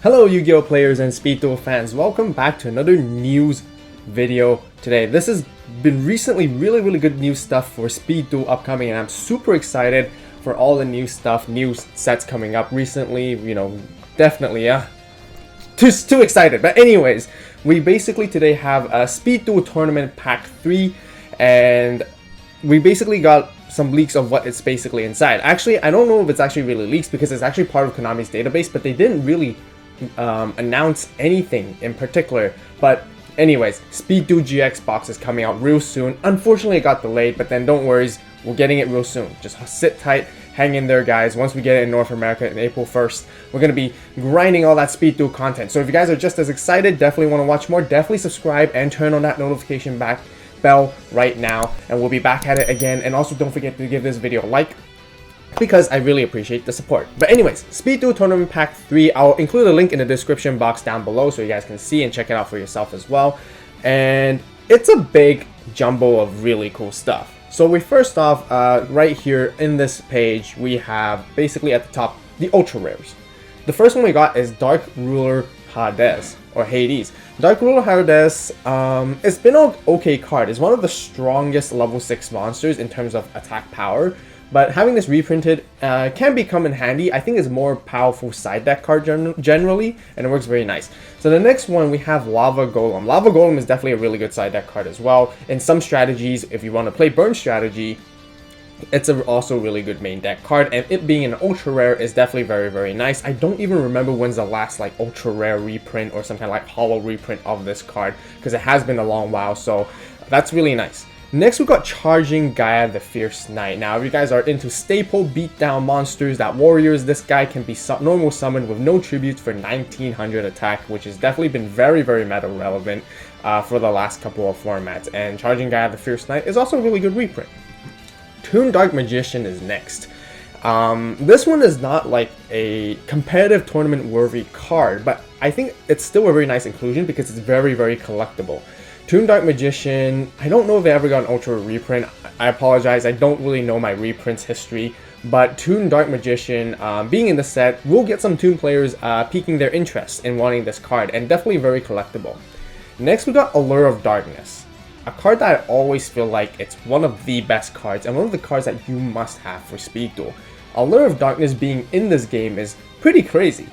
Hello Yu-Gi-Oh players and Speed Duel fans, welcome back to another news video today. This has been recently really good news stuff for Speed Duel upcoming, and I'm super excited for all the new stuff, new sets coming up recently, definitely, too excited. But anyways, we basically today have a Speed Duel Tournament Pack 3, and we basically got some leaks of what it's basically inside. Actually, I don't know if it's actually really leaks because it's actually part of Konami's database, but they didn't really announce anything in particular. But anyways, Speed Duel GX box is coming out real soon. Unfortunately, it got delayed, but then don't worry, we're getting it real soon. Just sit tight, hang in there, guys. Once we get it in North America in April 1st, we're going to be grinding all that Speed Duel content. So if you guys are just as excited, definitely want to watch more, definitely subscribe and turn on that notification bell right now, and we'll be back at it again. And also don't forget to give this video a like, because I really appreciate the support. But anyways, Speed Duel Tournament Pack 3, I'll include a link in the description box down below so you guys can see and check it out for yourself as well. And it's a big jumbo of really cool stuff. So we first off, right here in this page, we have basically at the top, the Ultra Rares. The first one we got is Dark Ruler Hades, or Hades. Dark Ruler Hades, it's been an okay card. It's one of the strongest level 6 monsters in terms of attack power. But having this reprinted can become in handy. I think it's more powerful side deck card generally, and it works very nice. So the next one, we have Lava Golem. Lava Golem is definitely a really good side deck card as well. In some strategies, if you want to play burn strategy, it's also a really good main deck card, and it being an ultra rare is definitely very nice. I don't even remember when's the last like ultra rare reprint or some kind of like hollow reprint of this card, because it has been a long while, so that's really nice. Next, we got Charging Gaia the Fierce Knight. Now, if you guys are into staple beatdown monsters, that warriors, this guy can be normal summoned with no tributes for 1900 attack, which has definitely been very meta relevant for the last couple of formats. And Charging Gaia the Fierce Knight is also a really good reprint. Toon Dark Magician is next. This one is not like a competitive tournament worthy card, but I think it's still a very nice inclusion because it's very collectible. Toon Dark Magician, I don't know if they ever got an Ultra reprint. I apologize, I don't really know my reprints history, but Toon Dark Magician, being in the set, will get some Toon players piquing their interest in wanting this card, and definitely very collectible. Next, we got Allure of Darkness, a card that I always feel like it's one of the best cards, and one of the cards that you must have for Speed Duel. Allure of Darkness being in this game is pretty crazy.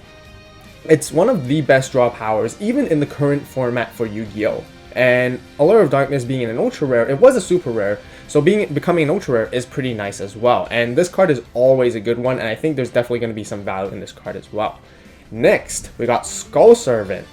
It's one of the best draw powers, even in the current format for Yu-Gi-Oh! And Allure of Darkness being an ultra rare, it was a super rare, so becoming an ultra rare is pretty nice as well. And this card is always a good one, and I think there's definitely going to be some value in this card as well. Next, we got Skull Servant.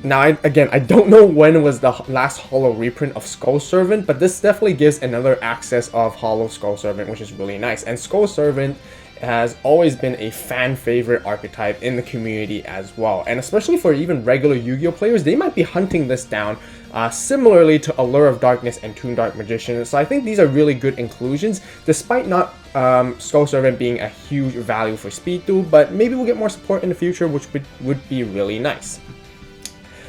Now, again, I don't know when was the last hollow reprint of Skull Servant, but this definitely gives another access of hollow Skull Servant, which is really nice. And Skull Servant has always been a fan favorite archetype in the community as well, and especially for even regular Yu-Gi-Oh players, they might be hunting this down similarly to Allure of Darkness and Toon Dark Magician. So I think these are really good inclusions, despite not Skull Servant being a huge value for Speed Duel, but maybe we'll get more support in the future, which would be really nice.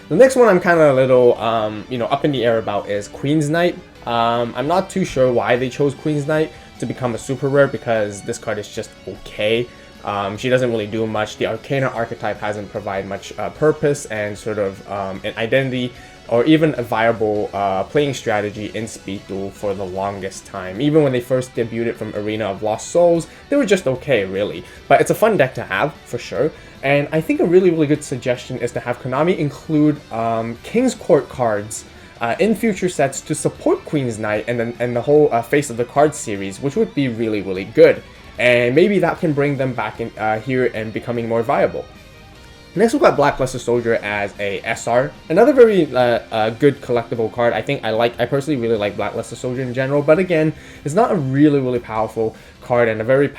The next one I'm kind of a little up in the air about is Queen's Knight. I'm not too sure why they chose Queen's Knight to become a super rare, because this card is just okay. She doesn't really do much. The Arcana archetype hasn't provided much purpose and sort of an identity or even a viable playing strategy in Speed Duel for the longest time. Even when they first debuted from Arena of Lost Souls, they were just okay, really. But it's a fun deck to have, for sure. And I think a really good suggestion is to have Konami include King's Court cards in future sets to support Queen's Knight and the whole Face of the Card series, which would be really good. And maybe that can bring them back in here and becoming more viable. Next, we've got Blackluster Soldier as a SR, another very good collectible card. I personally really like Blackluster Soldier in general, but again, it's not a really powerful card and a very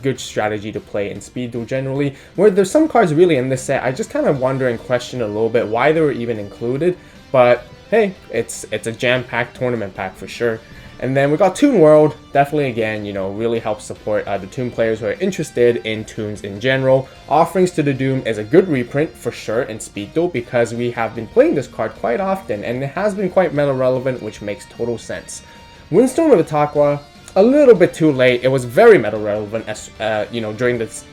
good strategy to play in Speed Duel generally. Where there's some cards really in this set, I just kind of wonder and question a little bit why they were even included, but hey, it's a jam-packed tournament pack for sure. And then we got Toon World, definitely again, really helps support the Toon players who are interested in Toons in general. Offerings to the Doom is a good reprint for sure in Speed Duel, because we have been playing this card quite often and it has been quite meta relevant, which makes total sense. Windstorm of Itaqua, a little bit too late. It was very meta relevant as during this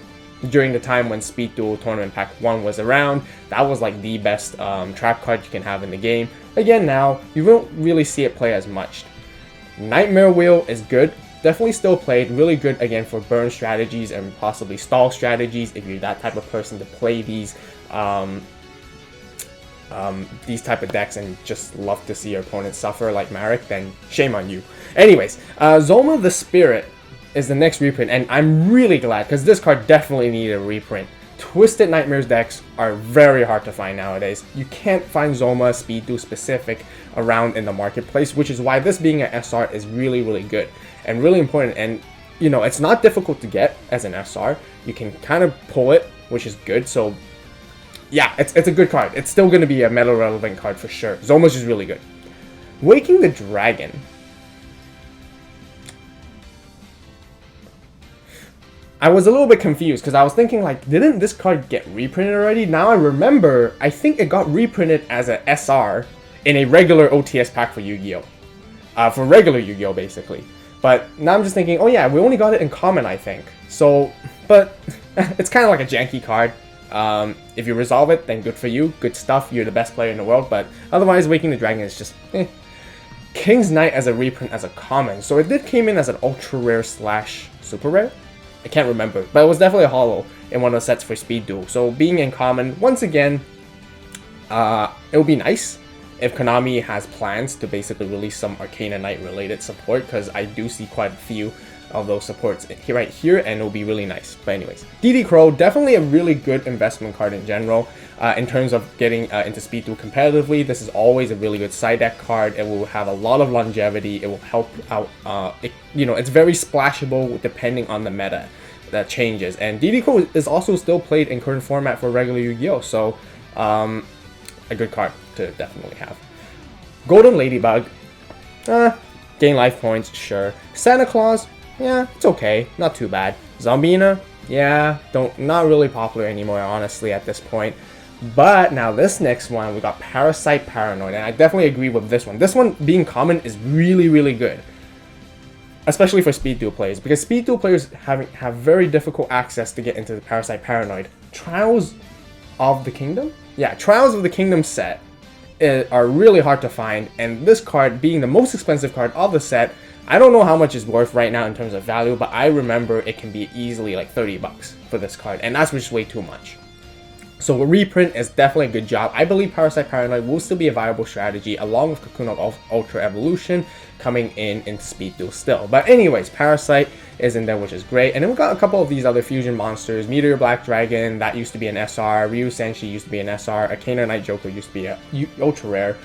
during the time when Speed Duel Tournament Pack 1 was around. That was like the best trap card you can have in the game. Again, now, you won't really see it play as much. Nightmare Wheel is good. Definitely still played. Really good, again, for burn strategies and possibly stall strategies if you're that type of person to play these type of decks and just love to see your opponent suffer like Marek, then shame on you. Anyways, Zoma the Spirit is the next reprint, and I'm really glad because this card definitely needed a reprint. Twisted Nightmares decks are very hard to find nowadays. You can't find Zoma Speed Duel specific around in the marketplace, which is why this being an SR is really, really good and really important. And you know, it's not difficult to get as an SR. You can kind of pull it, which is good. So yeah, it's a good card. It's still going to be a meta relevant card for sure. Zoma's is really good. Waking the Dragon. I was a little bit confused because I was thinking like, didn't this card get reprinted already? Now I remember, I think it got reprinted as an SR in a regular OTS pack for Yu-Gi-Oh! For regular Yu-Gi-Oh! Basically. But now I'm just thinking, oh yeah, we only got it in common, I think. So, but it's kind of like a janky card. If you resolve it, then good for you. Good stuff. You're the best player in the world. But otherwise, Waking the Dragon is just eh. King's Knight as a reprint as a common. So it did came in as an ultra rare / super rare. I can't remember, but it was definitely a holo in one of the sets for Speed Duel. So being in common, once again, it would be nice if Konami has plans to basically release some Arcana Knight related support, because I do see quite a few of those supports right here, and it'll be really nice. But anyways, DD Crow, definitely a really good investment card in general. In terms of getting into Speed Duel competitively, this is always a really good side deck card. It will have a lot of longevity. It will help out. You know, it's very splashable depending on the meta that changes. And DD Crow is also still played in current format for regular Yu-Gi-Oh! So a good card to definitely have. Golden Ladybug, gain life points, sure. Santa Claus, yeah, it's okay, not too bad. Zombina, yeah, not really popular anymore, honestly, at this point. But now this next one, we got Parasite Paranoid, and I definitely agree with this one. This one being common is really, really good, especially for Speed Duel players, because Speed Duel players have very difficult access to get into the Parasite Paranoid. Trials of the Kingdom? Yeah, Trials of the Kingdom set are really hard to find, and this card being the most expensive card of the set, I don't know how much it's worth right now in terms of value, but I remember it can be easily like 30 bucks for this card, and that's just way too much. So a reprint is definitely a good job. I believe Parasite Paranoid will still be a viable strategy along with Cocoon of Ultra Evolution coming in Speed Duel still. But anyways, Parasite is in there, which is great. And then we got a couple of these other fusion monsters. Meteor Black Dragon, that used to be an SR. Ryu Senshi used to be an SR. Arcana Knight Joker used to be a ultra rare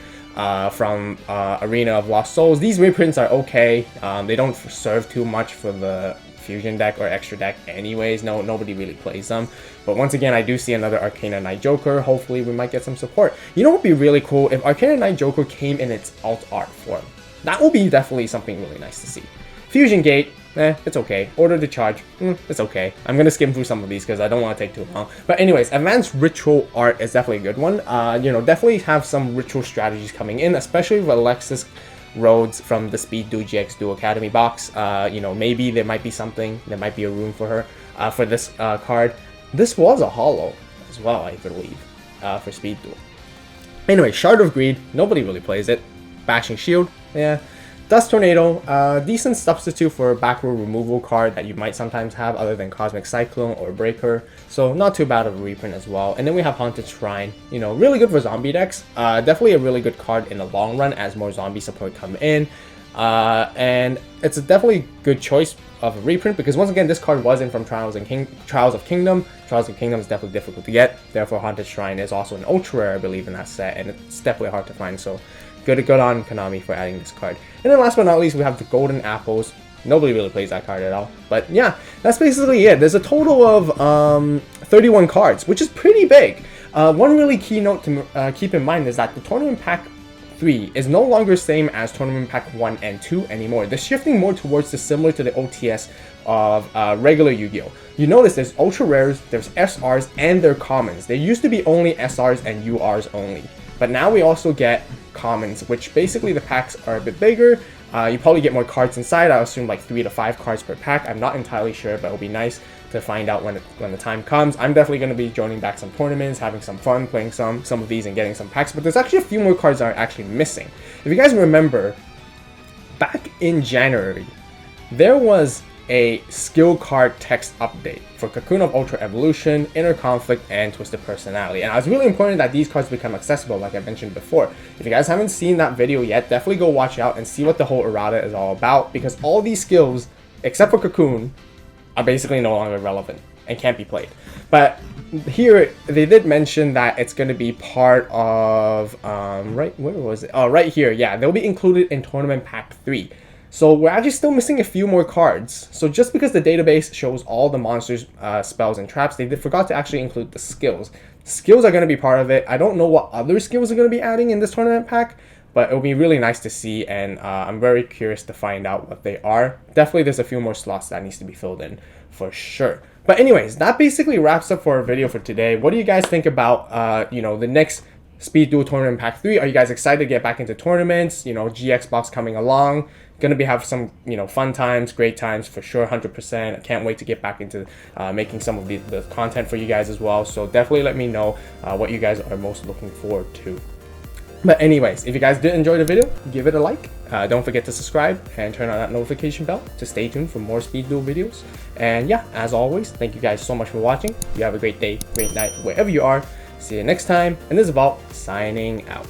from Arena of Lost Souls. These reprints are okay. They don't serve too much for the fusion deck or extra deck anyways. Nobody really plays them. But once again, I do see another Arcana Knight Joker. Hopefully we might get some support. You know what would be really cool? If Arcana Knight Joker came in its alt art form. That will be definitely something really nice to see. Fusion Gate, it's okay. Order to Charge, it's okay. I'm gonna skim through some of these because I don't want to take too long. But anyways, Advanced Ritual Art is definitely a good one. You know, definitely have some ritual strategies coming in, especially with Alexis Rhodes from the Speed Duel GX Duel Academy box. You know, maybe there might be something, there might be a room for her for this card. This was a holo as well, I believe, for Speed Duel. Anyway, Shard of Greed, nobody really plays it. Bashing Shield, yeah. Dust Tornado, decent substitute for a back row removal card that you might sometimes have other than Cosmic Cyclone or Breaker. So not too bad of a reprint as well. And then we have Haunted Shrine, you know, really good for zombie decks. Definitely a really good card in the long run as more zombie support come in. And it's a definitely good choice of a reprint because once again, this card wasn't from Trials of Kingdom. Trials of Kingdom is definitely difficult to get. Therefore, Haunted Shrine is also an ultra rare, I believe, in that set, and it's definitely hard to find. So good on Konami for adding this card. And then last but not least, we have the Golden Apples. Nobody really plays that card at all. But yeah, that's basically it. There's a total of 31 cards, which is pretty big. One really key note to keep in mind is that the Tournament Pack 3 is no longer same as Tournament Pack 1 and 2 anymore. They're shifting more towards the similar to the OTS of regular Yu-Gi-Oh! You notice there's Ultra Rares, there's SRs, and their commons. There used to be only SRs and URs only. But now we also get commons, which basically the packs are a bit bigger, You probably get more cards inside. I assume like 3 to 5 cards per pack. I'm not entirely sure, but it'll be nice to find out when the time comes. I'm definitely going to be joining back some tournaments, having some fun, playing some of these and getting some packs. But there's actually a few more cards that are actually missing. If you guys remember, back in January, there was a skill card text update for Cocoon of Ultra Evolution, Inner Conflict, and Twisted Personality. And it was really important that these cards become accessible, like I mentioned before. If you guys haven't seen that video yet, definitely go watch out and see what the whole errata is all about, because all these skills, except for Cocoon, are basically no longer relevant and can't be played. But here, they did mention that it's going to be part of, right, where was it? Oh, right here, yeah, they'll be included in Tournament Pack 3. So we're actually still missing a few more cards. So just because the database shows all the monsters, spells, and traps, they forgot to actually include the skills. Skills are going to be part of it. I don't know what other skills are going to be adding in this tournament pack, but it'll be really nice to see, and I'm very curious to find out what they are. Definitely there's a few more slots that needs to be filled in for sure. But anyways, that basically wraps up for our video for today. What do you guys think about, you know, the next Speed Duel Tournament Pack 3? Are you guys excited to get back into tournaments? You know, GX box coming along. Gonna be have some, you know, fun times, great times for sure, 100%. I can't wait to get back into making some of the content for you guys as well. So definitely let me know what you guys are most looking forward to. But anyways, if you guys did enjoy the video, give it a like. Don't forget to subscribe and turn on that notification bell to stay tuned for more Speed Duel videos. And yeah, as always, thank you guys so much for watching. You have a great day, great night, wherever you are. See you next time. And this is AVAULT signing out.